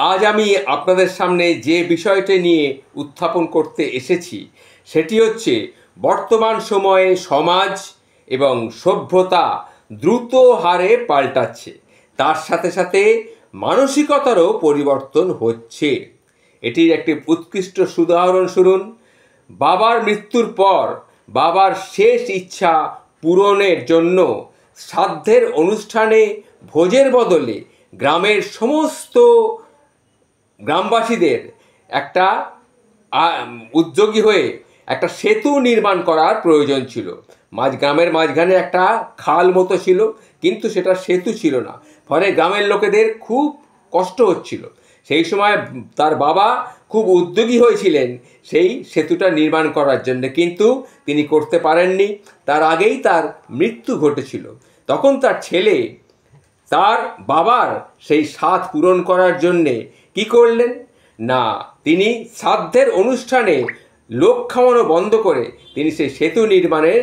আজ আমি আপনাদের সামনে যে বিষয়টি নিয়ে উত্থাপন করতে এসেছি সেটি হচ্ছে বর্তমান সময়ে সমাজ এবং সভ্যতা দ্রুত হারে পাল্টাচ্ছে, তার সাথে সাথে মানসিকতারও পরিবর্তন হচ্ছে। এটির একটি উৎকৃষ্ট উদাহরণ শুনুন। বাবার মৃত্যুর পর বাবার শেষ ইচ্ছা পূরণের জন্য শ্রাদ্ধের অনুষ্ঠানে ভোজের বদলে গ্রামের সমস্ত গ্রামবাসীদের একটা উদ্যোগী হয়ে একটা সেতু নির্মাণ করার প্রয়োজন ছিল। গ্রামের মাঝখানে একটা খাল মতো ছিল, কিন্তু সেটা সেতু ছিল না, ফলে গ্রামের লোকেদের খুব কষ্ট হচ্ছিল। সেই সময় তার বাবা খুব উদ্যোগী হয়েছিলেন সেই সেতুটা নির্মাণ করার জন্য, কিন্তু তিনি করতে পারেননি। তার আগেই তার মৃত্যু ঘটেছিল। তখন তার ছেলে তার বাবার সেই স্বাদ পূরণ করার জন্যে কি করলেন না, তিনি শ্রাদ্ধের অনুষ্ঠানে লোক খাওয়ানো বন্ধ করে তিনি সেই সেতু নির্মাণের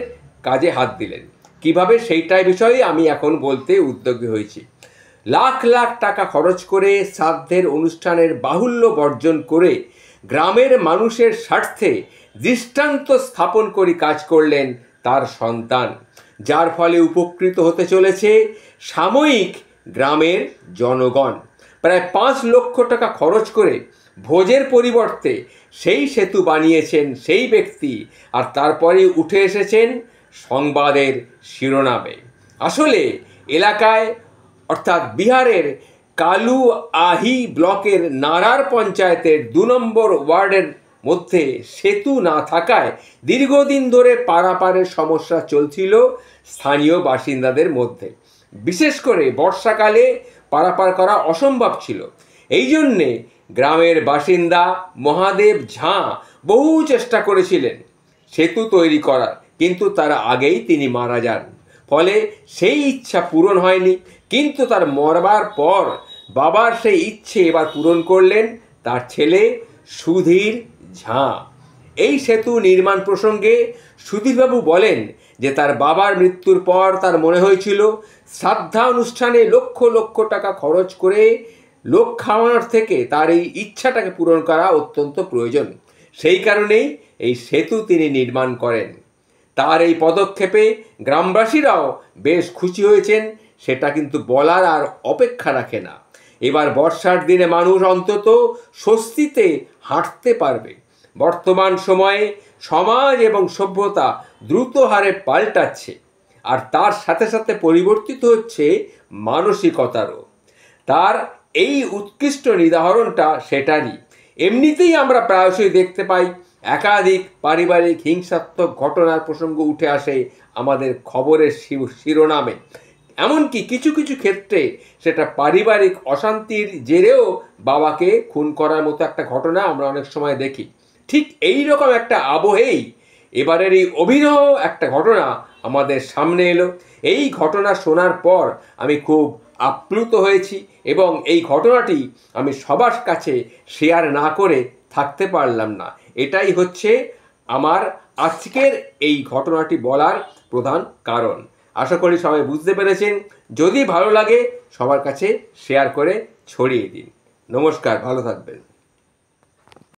কাজে হাত দিলেন। কিভাবে সেইটাই বিষয়ে আমি এখন বলতে উদ্যোগী হয়েছি। লাখ লাখ টাকা খরচ করে শ্রাদ্ধের অনুষ্ঠানের বাহুল্য বর্জন করে গ্রামের মানুষের স্বার্থে দৃষ্টান্ত স্থাপন করে কাজ করলেন তার সন্তান, যার ফলে উপকৃত হতে চলেছে সাময়িক গ্রামের জনগণ। প্রায় 5 লক্ষ টাকা খরচ করে ভোজের পরিবর্তে সেই সেতু বানিয়েছেন সেই ব্যক্তি, আর তারপরে উঠে এসেছেন সংবাদের শিরোনামে। আসলে এলাকায় অর্থাৎ বিহারের কালুয়াহি ব্লকের নারার পঞ্চায়েতের 2 নম্বর ওয়ার্ডের মধ্যে সেতু না থাকায় দীর্ঘদিন ধরে পারাপারের সমস্যা চলছিল স্থানীয় বাসিন্দাদের মধ্যে। বিশেষ করে বর্ষাকালে পারাপার করা অসম্ভব ছিল। এই জন্যে গ্রামের বাসিন্দা মহাদেব ঝাঁ বহু চেষ্টা করেছিলেন সেতু তৈরি করার, কিন্তু তার আগেই তিনি মারা যান। ফলে সেই ইচ্ছা পূরণ হয়নি। কিন্তু তার মরবার পর বাবার সেই ইচ্ছে এবার পূরণ করলেন তার ছেলে সুধীর ঝাঁ। এই সেতু নির্মাণ প্রসঙ্গে সুধীরবাবু বলেন যে তার বাবার মৃত্যুর পর তার মনে হয়েছিল শ্রাদ্ধা অনুষ্ঠানে লক্ষ লক্ষ টাকা খরচ করে লোক খাওয়ানোর থেকে তার এই ইচ্ছাটাকে পূরণ করা অত্যন্ত প্রয়োজন। সেই কারণেই এই সেতু তিনি নির্মাণ করেন। তার এই পদক্ষেপে গ্রামবাসীরাও বেশ খুশি হয়েছেন, সেটা কিন্তু বলার আর অপেক্ষা রাখে না। এবার বর্ষার দিনে মানুষ অন্তত স্বস্তিতে হাঁটতে পারবে। বর্তমান সময়ে সমাজ এবং সভ্যতা দ্রুত হারে পাল্টাচ্ছে, আর তার সাথে সাথে পরিবর্তিত হচ্ছে মানসিকতারও। তার এই উৎকৃষ্ট নিদাহরণটা সেটারই। এমনিতেই আমরা প্রায়শই দেখতে পাই একাধিক পারিবারিক হিংসাত্মক ঘটনার প্রসঙ্গ উঠে আসে আমাদের খবরের শিরোনামে। এমনকি কিছু কিছু ক্ষেত্রে সেটা পারিবারিক অশান্তির জেরেও বাবাকে খুন করার মতো একটা ঘটনা আমরা অনেক সময় দেখি। ঠিক এই রকম একটা আবহেই এবারের এই অভিনব একটা ঘটনা আমাদের সামনে এলো। এই ঘটনা শোনার পর আমি খুব আপ্লুত হয়েছি, এবং এই ঘটনাটি আমি সবার কাছে শেয়ার না করে থাকতে পারলাম না। এটাই হচ্ছে আমার আজকের এই ঘটনাটি বলার প্রধান কারণ। আশা করি সবাই বুঝতে পেরেছেন। যদি ভালো লাগে সবার কাছে শেয়ার করে ছড়িয়ে দিন। নমস্কার, ভালো থাকবেন।